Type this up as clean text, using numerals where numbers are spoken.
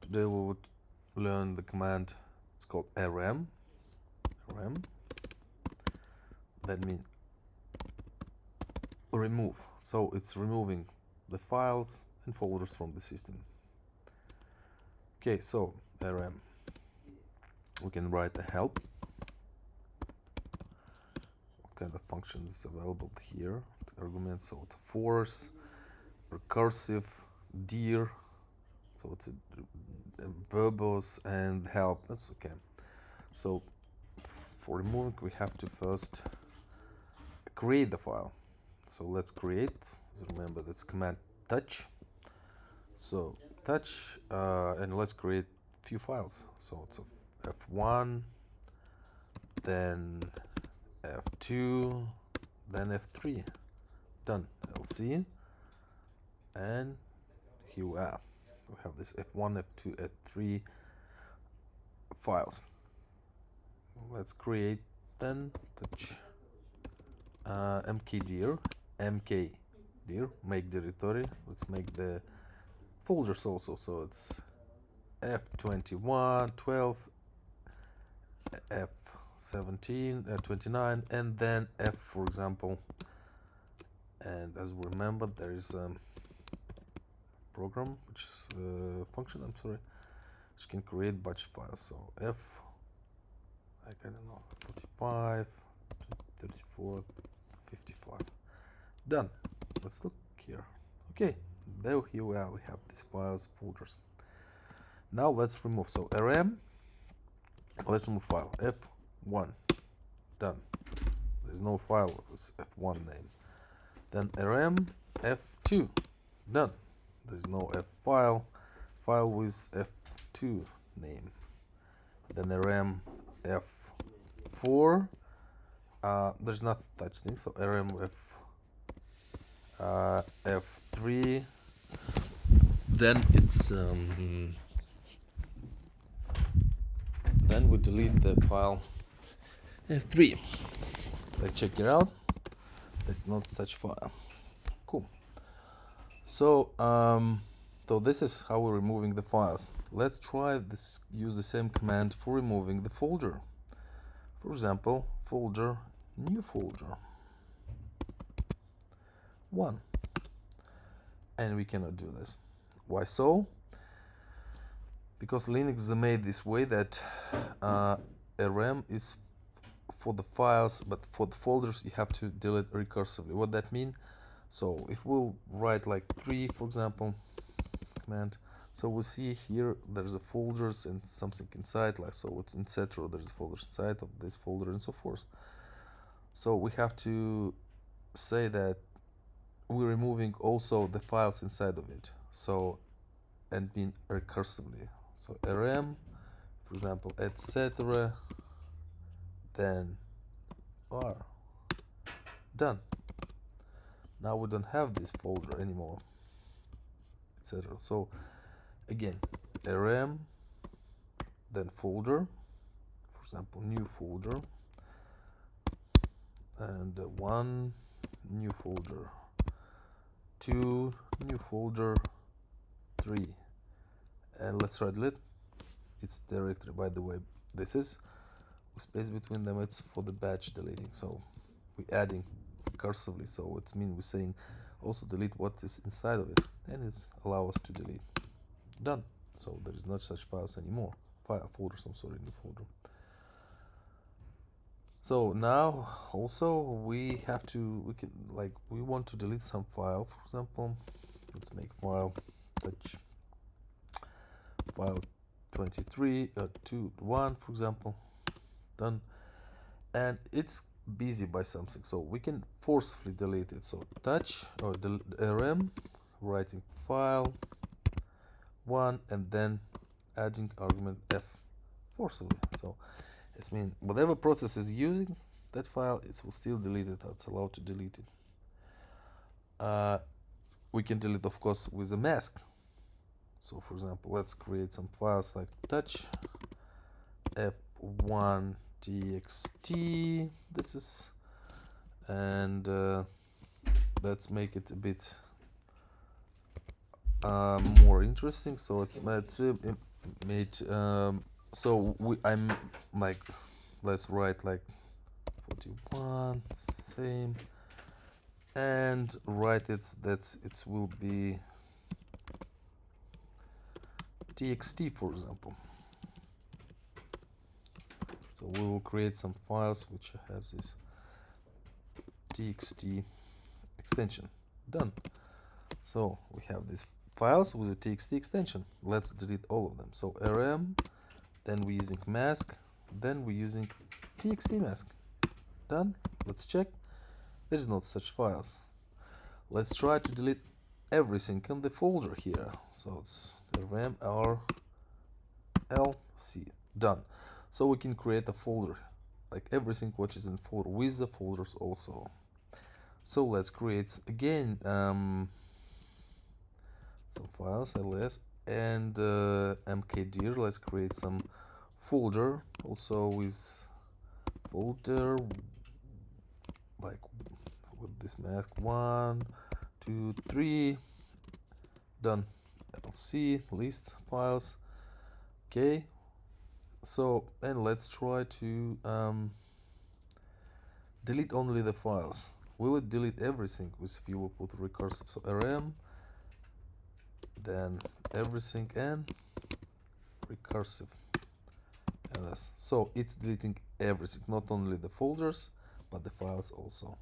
Today we would learn the command. It's called rm. That means remove. So it's removing the files and folders from the system. Okay, so rm. We can write a help. What kind of function is available here? The argument, so it's force, recursive, dir, so it's a verbose and help. That's okay. So for removing, we have to first create the file. So let's create. Remember, that's command touch. So touch, and let's create a few files. So it's a f1, then f2, then f3. Done. LC, and here we are. We have this f1, f2, f3 files. Let's create then touch mkdir, make directory. Let's make the folders also. So it's f21, 12, f17, 29, and then f, for example. And as we remember, there is a program, which is a function, I'm sorry, which can create batch files. So f, I don't know, 45, 34, 55. Done. Let's look here. Okay, there, here we are. We have these files, folders. Now let's remove. So rm, let's remove file f1. Done. There's no file with f1 name. Then rm f2. Done. There's no f file with f2 name. Then rm f4. There's not such thing. So rm f3. Then it's then we delete the file f3. Let's check it out. There's not such file. Cool. So so this is how we're removing the files. Let's try this. Use the same command for removing the folder. For example, folder, new folder 1, and we cannot do this. Why so? Because Linux is made this way that rm is for the files, but for the folders you have to delete recursively. What that mean? So if we'll write like 3, for example, command, so we see here there's a folders and something inside, like so it's etc. There's folders inside of this folder and so forth. So we have to say that we're removing also the files inside of it. So and being recursively. So rm, for example, etc. Then r. Done. Now we don't have this folder anymore, etc. So again, rm, then folder, for example, new folder, and 1, new folder, 2, new folder, 3, and let's try delete. It's directory, by the way. This is with space between them. It's for the batch deleting. So we're adding recursively. So it means we're saying also delete what is inside of it, and it's allow us to delete. Done. So there is not such files anymore. Folders. I'm sorry, new folder. So now also we have to, we want to delete some file. For example, let's make file touch file 23 1, for example. Done. And it's busy by something, so we can forcefully delete it. So touch or rm, writing file 1, and then adding argument f forcibly. So it means whatever process is using that file, it will still delete it. It's allowed to delete it. We can delete, of course, with a mask. So for example, let's create some files like touch f1 txt. This is, and let's make it a bit more interesting. So it's made so I'm like, let's write like 41 same, and write it it will be txt, for example. So we will create some files which has this txt extension. Done. So we have these files with a txt extension. Let's delete all of them. So rm, then we're using mask, then we're using txt mask. Done. Let's check. There's not such files. Let's try to delete everything in the folder here. So it's rm rlc. Done. So we can create a folder, like everything which is in folder with the folders also. So let's create again some files, ls and mkdir. Let's create some folder also with folder like with this mask 1 2 3. Done. lc list files. Okay, so and let's try to delete only the files. Will it delete everything? With if you will put recursive, so rm, then everything and recursive ls. So it's deleting everything, not only the folders but the files also.